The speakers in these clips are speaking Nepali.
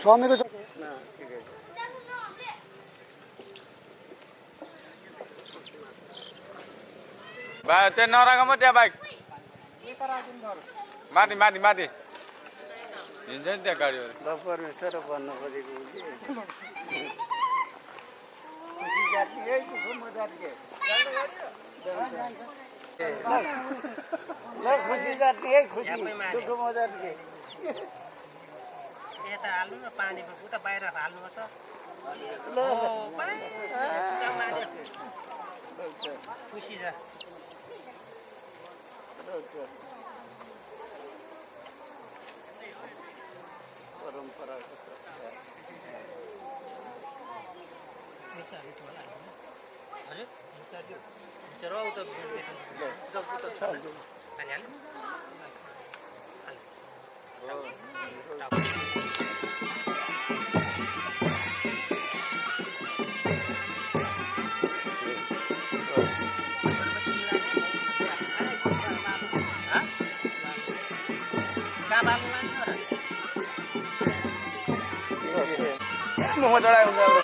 स्वामी को Ba, tên nó đang có mất bạch. Mati, mati, mati. Nhìn thấy đẹp cả rồi. Đó परमेश्वर भन्नु खोजेको खुसी जाति है दुःख मजात के ल खुसी जाति है खुसी दुःख मजात के यता हाल्नु न पानीको उता बाहिर हाल्नुपर्छ ल खुसी छ परम्परागत हजुर उता Mau coba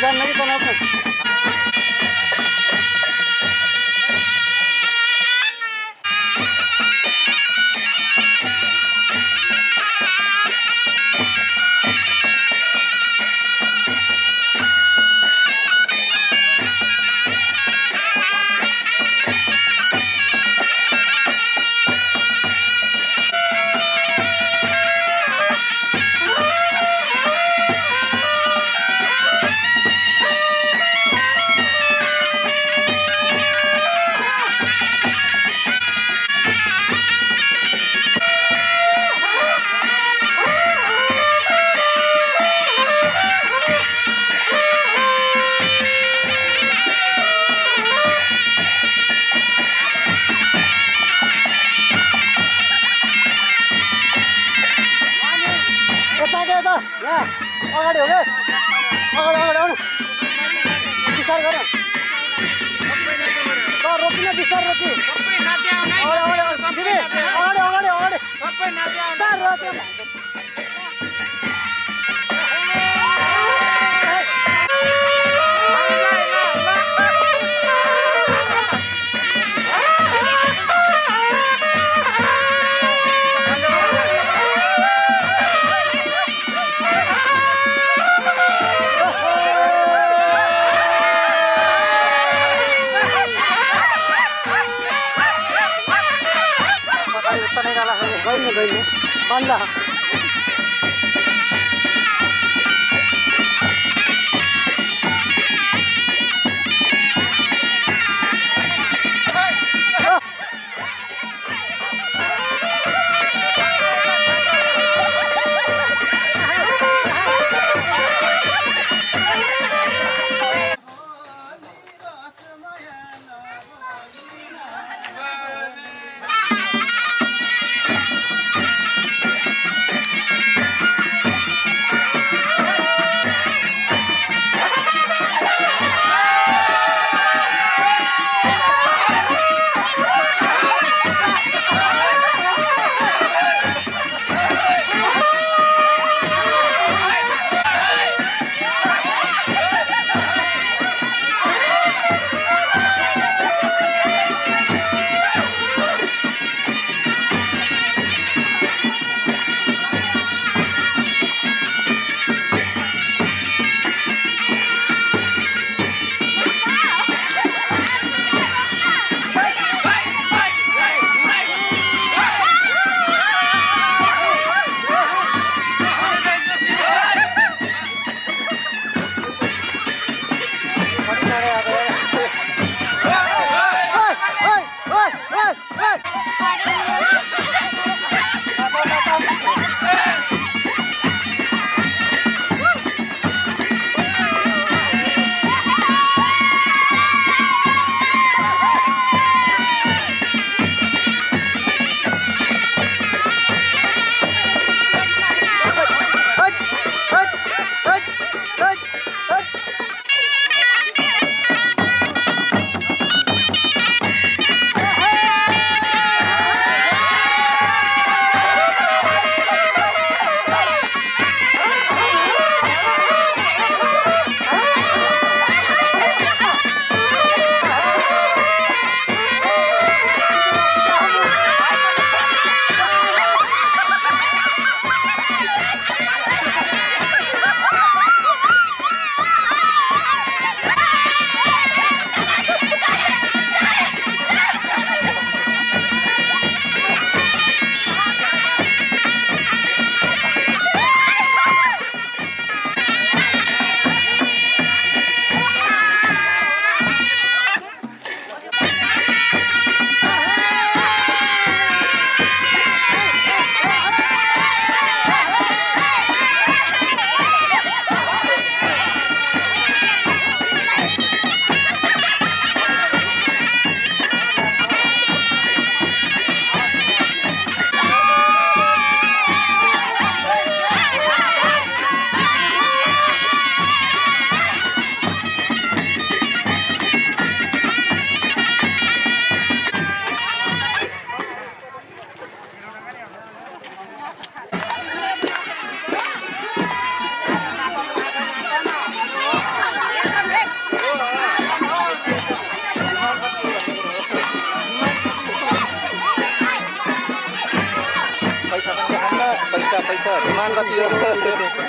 जान लगी तनाव में अगाडि हो क्या अगाडि अगाडि आउनु बिस्तार गर रोकी न बिस्तार रोकी अगाडि अगाडि अगाडि गइल बन्द पैसा डिमान्ड कति हो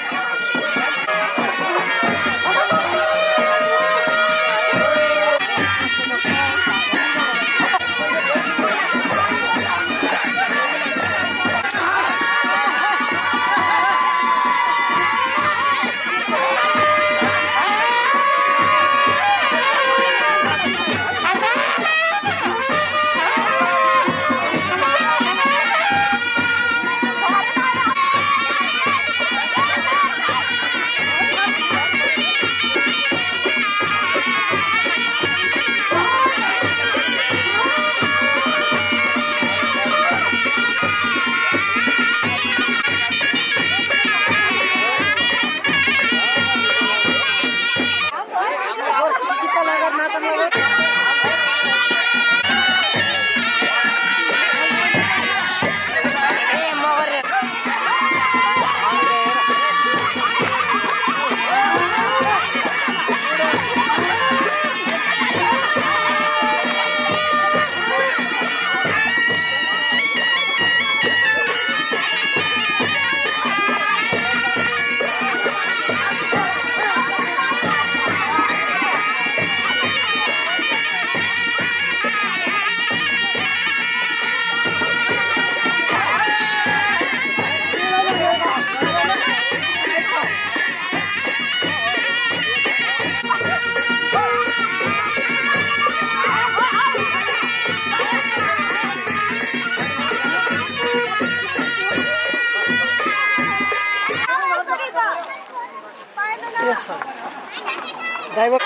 ड्राइभर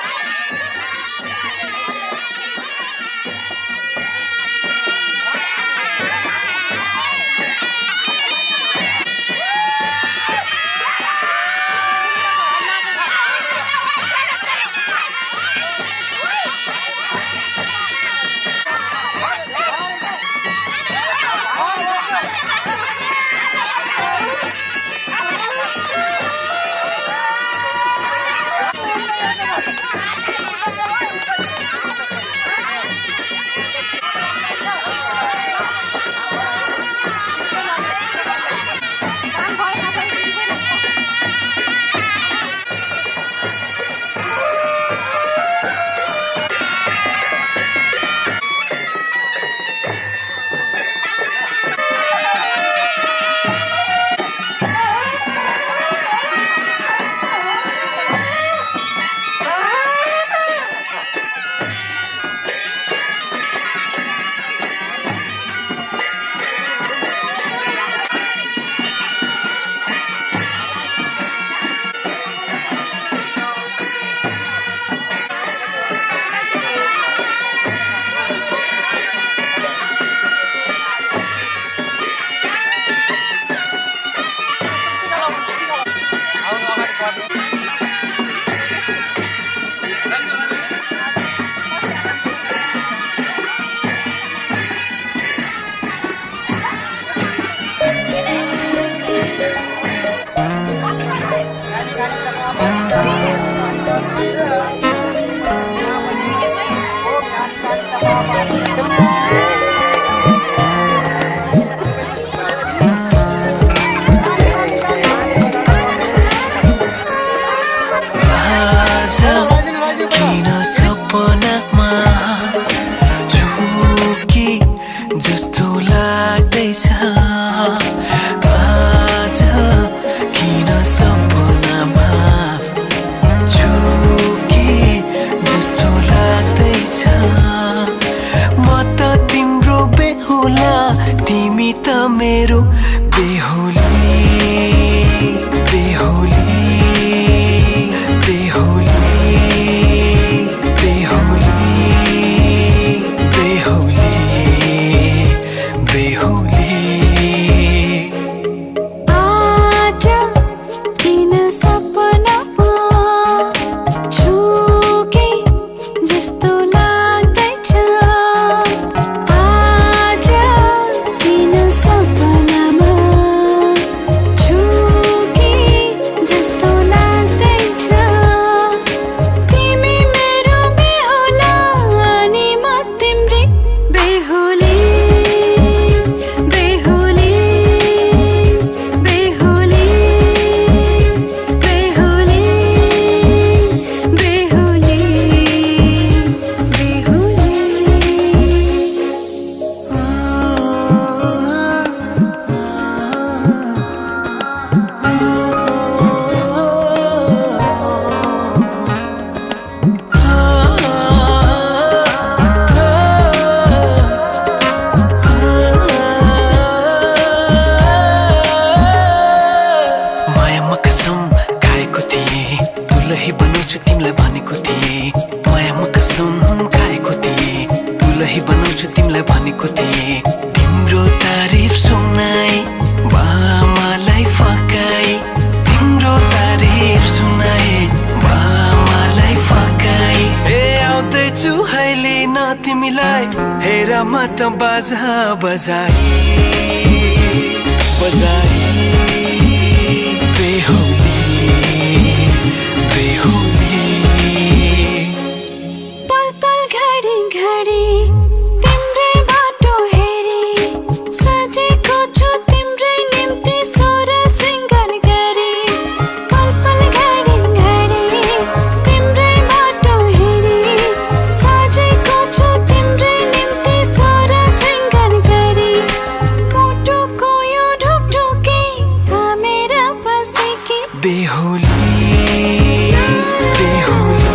किन सपनामा झुकी जस्तो लाग्दैछ आज किन सपनामा झुकी दुलही बनाउँछु तिमीलाई भनेको थिएँ मायामा कसम खाएको थिएँ दुलही बनाउँछु तिमीलाई भनेको थिएँ तिम्रो तारिफ सुनाई बामालाई फकाई तिम्रो तारिफ सुनाई बामालाई फकाई ए आउँदैछु अहिले न तिमीलाई हेर म त बाजा बजाई बजाई बेहुली बेहुली पल पल घडी घडी तिम्रै बाटो हेरी सजेको छु तिम्रै निम्ति सोर सिंगार गरी पल पल घडी घडी तिम्रै बाटो हेरी सजेको छु तिम्रै निम्ति सोर सिंगार गरी मुटुको यो ढुकढुकी थामेर बसेकी बेहुली बेहुली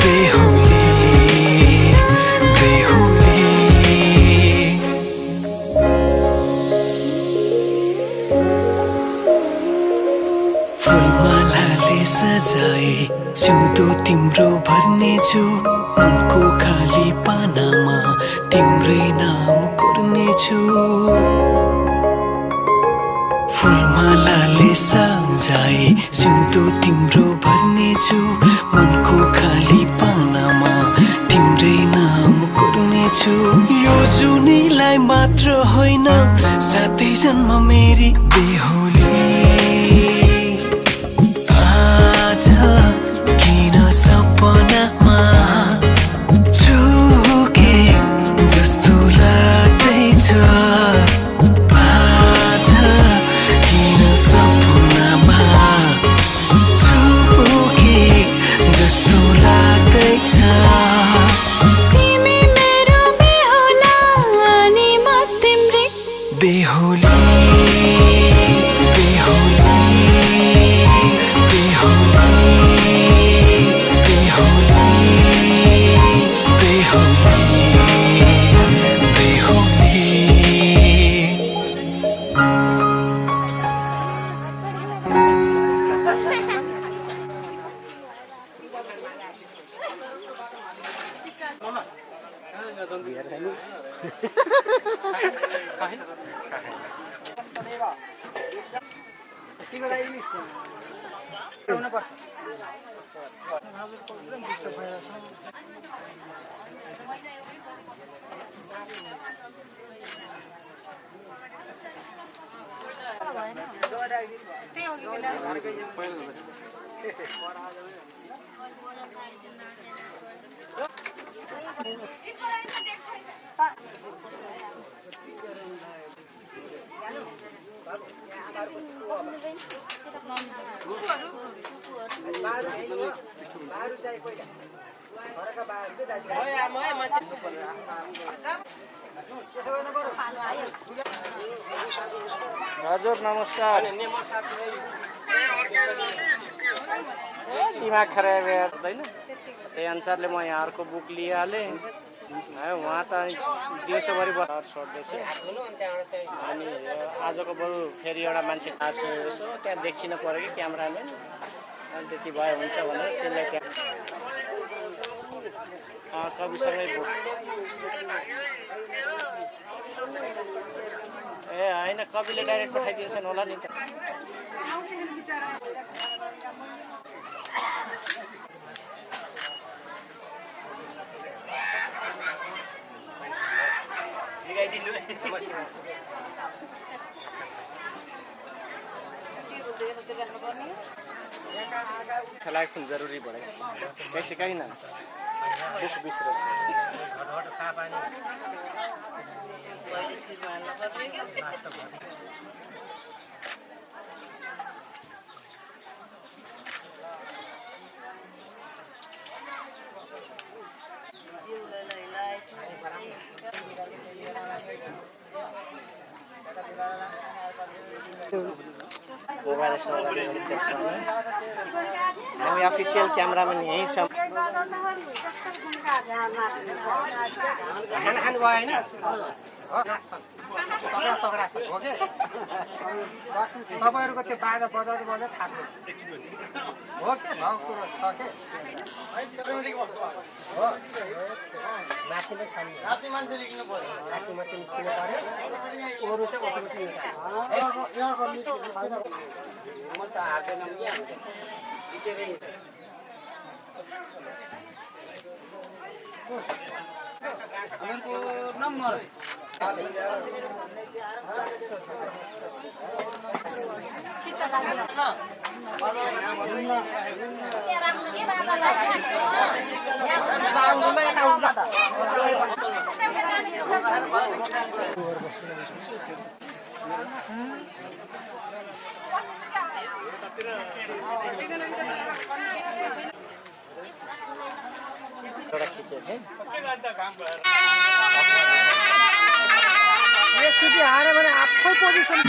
बेहुली बेहुली फुलमालाले सजाए सिउँदो तिम्रो भर्नेछु मनको खाली पानामा तिम्रै नाम कोर्नेछु फुलमालाले सजाए सिउँदो तिम्रो भर्नेछु मनको खाली पानामा तिम्रै नाम कोर्नेछु यो जुनीलाई मात्र होइन सातै जन्म मेरी बेहुली आज किन सपनामा चुके जस्तो लाग्दैछ आज किन सपनामा चुके जस्तो लाग्दैछ तिमी मेरो बेहुला अनि म तिम्रै बेहुली बेहुली बेहुली बेहुली बेहुली बेहुली हजुर नमस्कार दिमाग खराब हुँदैन त्यही अनुसारले म यहाँ अर्को बुक लिइहालेँ उहाँ त दिउँसोभरि बजार छोड्दैछ अनि आजको बरु फेरि एउटा मान्छे आएको यसो त्यहाँ देखिन पऱ्यो कि क्यामराम्यान अनि त्यति भए हुन्छ भनेर त्यसलाई त्यहाँ कविसँगै बुक ए होइन कविले डाइरेक्ट पठाइदिन्छन् होला नि त खेलाइ फुल जरुरी पड़े कैसे कहीं ना दुख बिसर मोबाइल ऑफिशियल कैमरामैन यही सब खाना खानु भयो होइन तगडा छ हो के तपाईँहरूको त्यो बाजा बजाउँदै थाक्नु हो के भएको कुरो छ के हो माथि नै छ नि राति मान्छे निस्किनु पर्यो राति मान्छे निस्किनु पर्यो अरू चाहिँ अटोमेटिक यहाँको मिटिङ छैन म त हार्दैन नि उनको नम्बर एकचोटि हार्यो भने आफै पोजिसन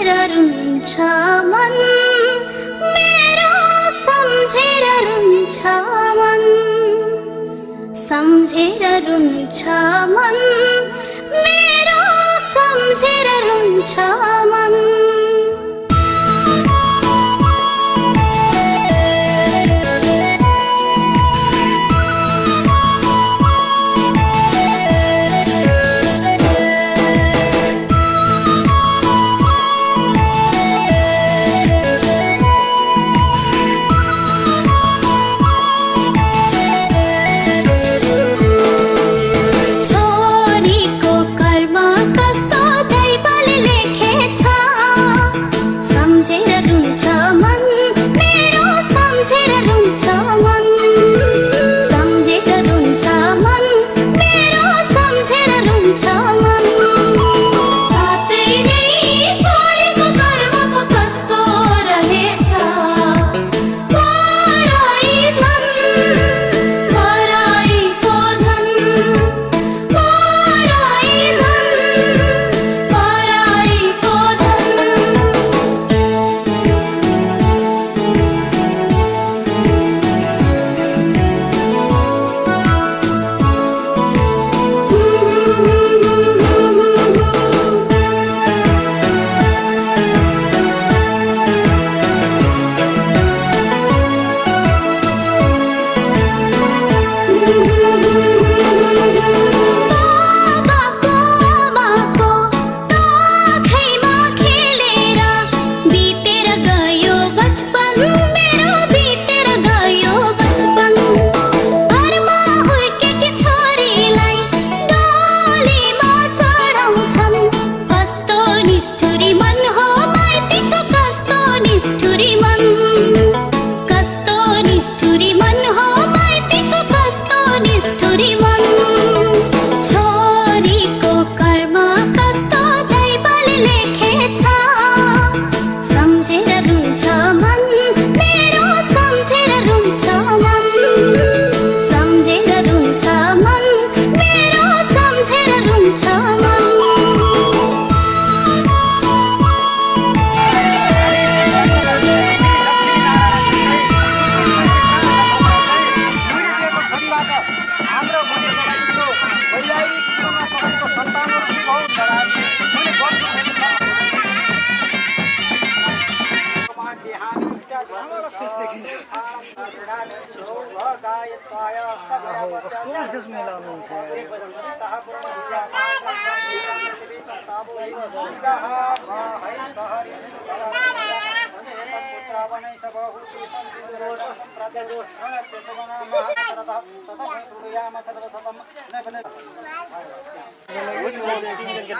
सम्झेर रुन्छ मन मेरो सम्झेर रुन्छ मन सम्झेर रुन्छ मन मेरो सम्झेर रुन्छ मन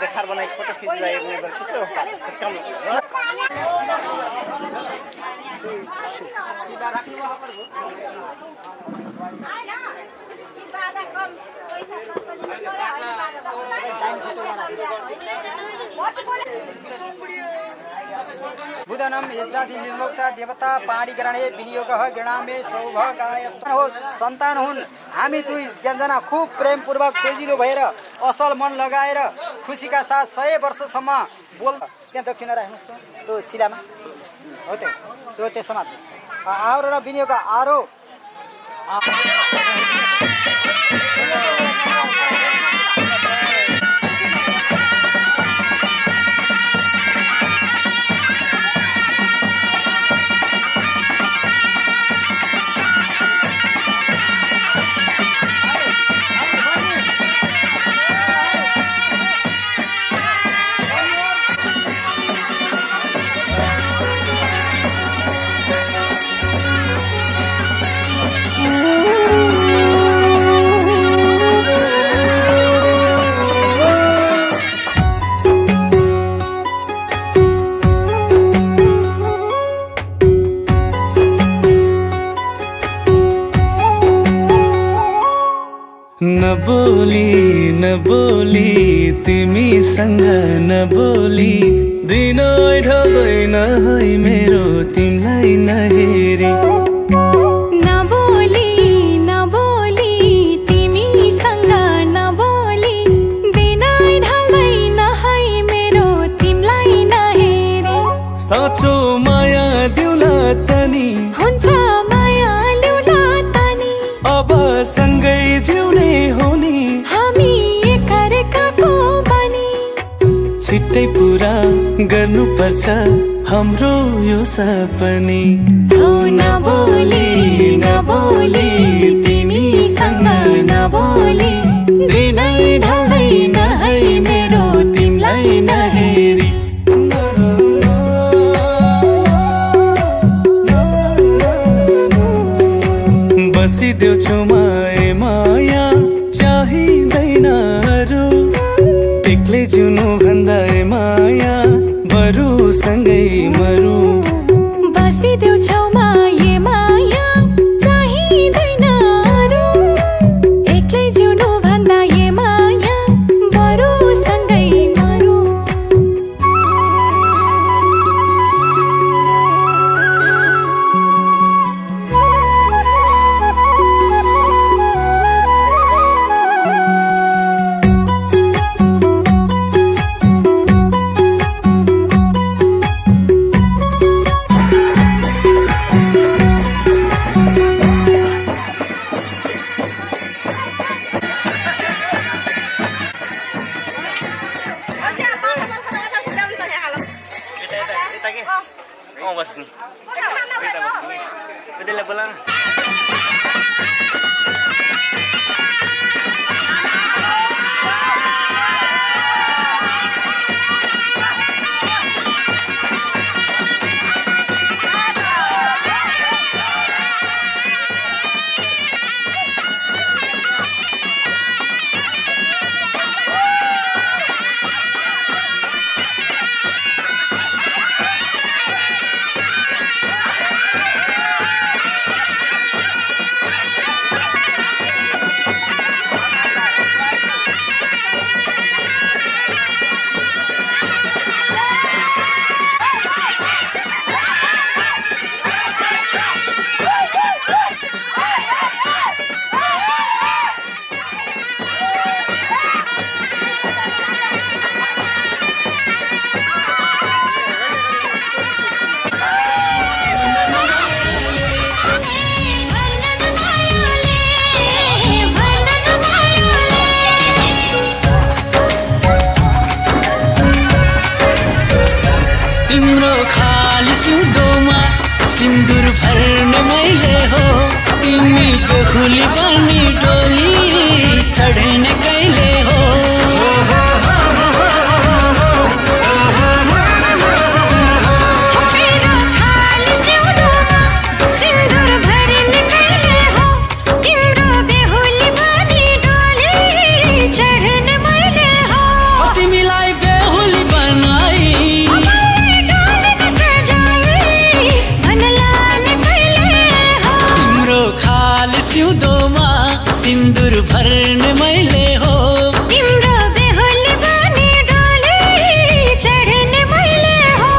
देखार बनाई फोटो बुधनम इज्जाति निर्मुक्ता देवता पाणी ग्रहणे विनियोगः गृणामे सौभाग्यता हो सन्तान हुन् हामी दुई जना खूब प्रेमपूर्वक तेजिलो भएर असल मन लगाएर खुसीका साथ 100 वर्षसम्म बोल त्यहाँ दक्षिणा राख्नुहोस् त्यो शिलामा हो त्यो त्यसमा आरो र विनियोग आरो न बोली तिमीसँग नबोली दिन ढल्दैन है मेरो तिमीलाई नहेरी नबोली तिमीसँग नबोली दिन ढल्दैन है मेरो तिमीलाई नहेरी साँचो माया दिउला तनी हुन्छ माया ल्याउला तानी अब सँगै जिउने हो नि हामी एकअर्काको बानी छिट्टै पुरा गर्नुपर्छ हाम्रो यो सपनी हो नबोली नबोली तिमीसँग नबोली दिनै ढल्दैन है मेरो तिमीलाई नहेरी बसिदेऊ छेउमा ए माया चाहिँदैन अरू एक्लै जिउनु भन्दा ए माया बरु सँगै मरु बसिदेऊ छेउमा ए माया चाहिँदैन अरू एक्लै जिउनु भन्दा ए माया बरु सँगै मरु तिम्रो खाली सिउँदोमा सिन्दुर भर्न मैले हो तिमी बेहुली बनी डोली चढ्ने कहिले हो मेरो खाली सिउँदोमा सिन्दुर भर्ने कहिले हो तिम्रो बेहुली बनी डोली चढ्ने मैले हो तिमीलाई बेहुली बनाई तिम्रो खाली सिउँदोमा सिन्दुर भर्ने मैले हो तिम्रो बेहुली बनी डोली चढ्ने मैले हो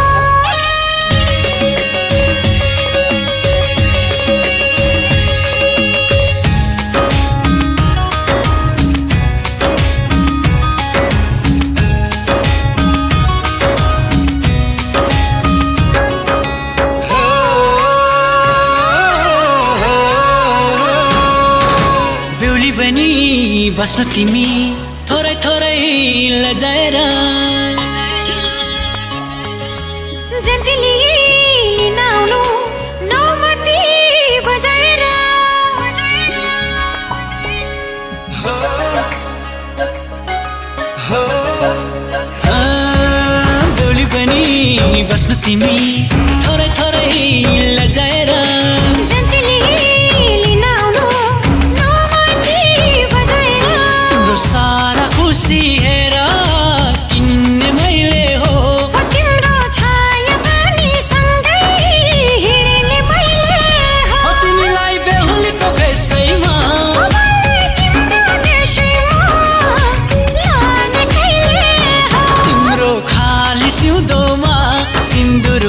बेहुली बनी बस्नु तिमी थोरै थोरै लजाएर जन्तिली लिन आउनु नौमती बजाएर बेहुली बनी बस्नु तिमी थोरै थोरै लजाएर जन्तिली लिन आउनु नौमती बजाएर तिम्रो सारा खुसी हेर किन्ने मैले हो तिम्रो छाया पानी सँगै हिँड्ने मैले हो तिमीलाई बेहुलीको भेषैमा तिम्रो देशैमा लाने कहिले हो तिम्रो खाली सिउँदोमा सिन्दुर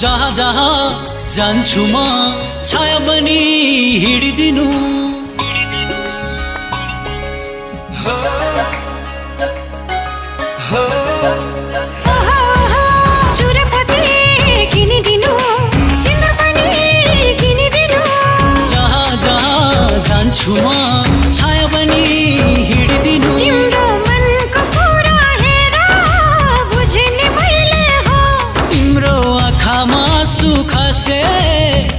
जहाँ जहाँ जान्छु म छाया बनी हिँडिदिनु छुमा छाया बनी हिँडिदिनु तिम्रो मनको कुरा हेर बुझ्ने मैले हो तिम्रो आँखामा सुखसे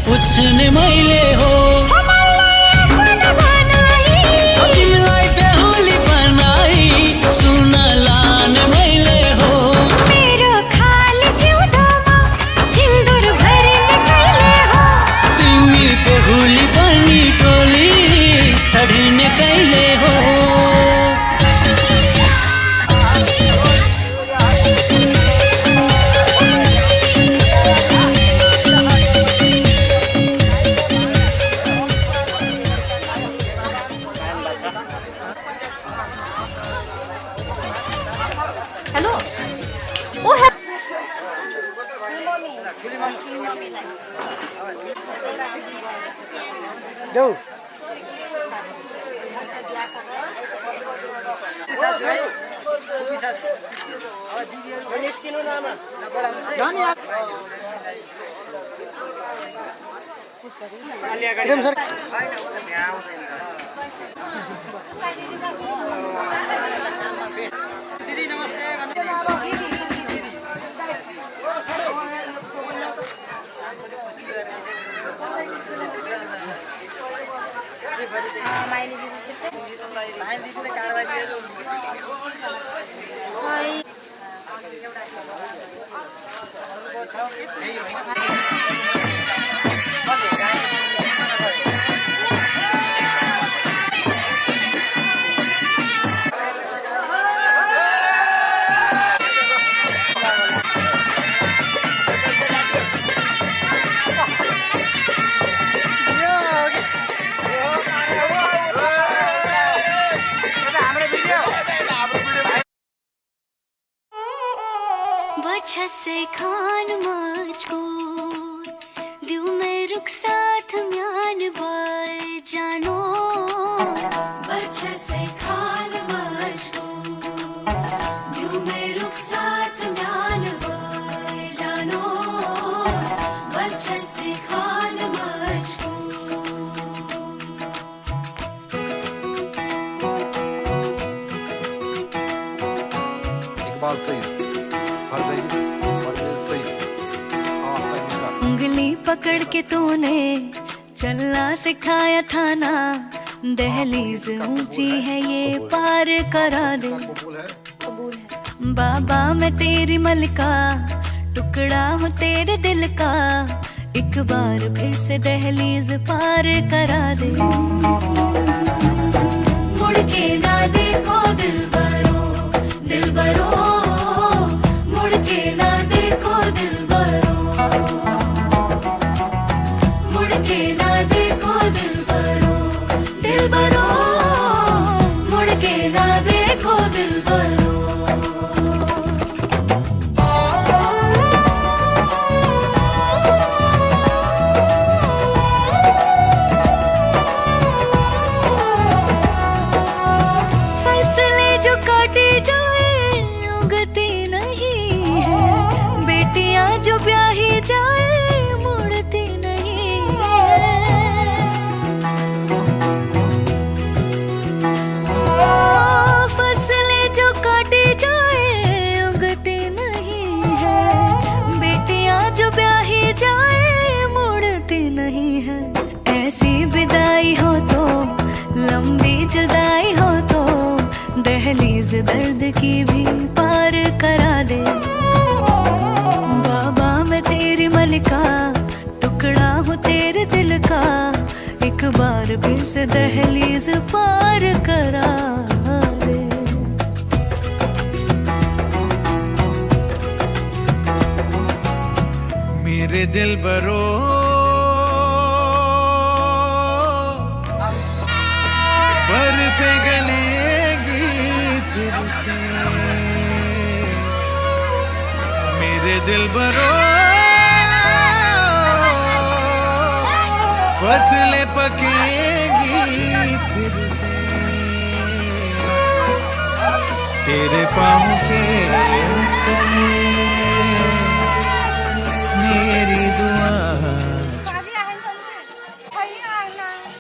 पुछ्ने मैले हो तिमीलाई बेहुली बनाई सुन लाने मैले हो मेरो खाली सिउँदोमा सिन्दुर भर्ने कहिले हो तिमी बेहुली बनी टोली चढ्ने कहिले हो हेलो ओ देऊ निस्किनु नामा दिदी नमस्ते माइली दिदी छिट्टै भाइ दिदीले कारबाही दियो बच्चा से खान मुझको दिल में रुक साथ म्यान बार जानो बच्चा से खान मुझको दिल में रुक साथ म्यान बार जानो बच्चा से खान मुझको इकबाल सही उंगली पकड़ के तूने चलना सिखाया था ना दहलीज ऊंची है ये पार करा दे बाबा मैं तेरी मलका टुकड़ा हूँ तेरे दिल का एक बार फिर से दहलीज पार करा दे मुड़ के ना देखो दिल बरो मुड़ के ना देखो दिल बरो मुड़ के ना देखो दिल बरो मुड़ के ना देखो दिल बरो फैसले जो काटे जाए उगती नहीं है बेटियां जो ब्याही जाए मुड़ती नहीं है फसलें जो काटी जाए उगती नहीं है बेटियां जो ब्याही जाए मुड़ती नहीं है ऐसी विदाई हो तो लंबी जुदाई हो तो दहलीज दर्द की भी पार करा दे बाबा मैं तेरी मलिका टुकड़ा हूँ तेरे दिल का एक बार फिर से दहलीज पार करा दे मेरे दिल बरो बर्फे गलेगी फिर से मेरे दिल बरो फसलें पकेगी फिर से तेरे पाँव के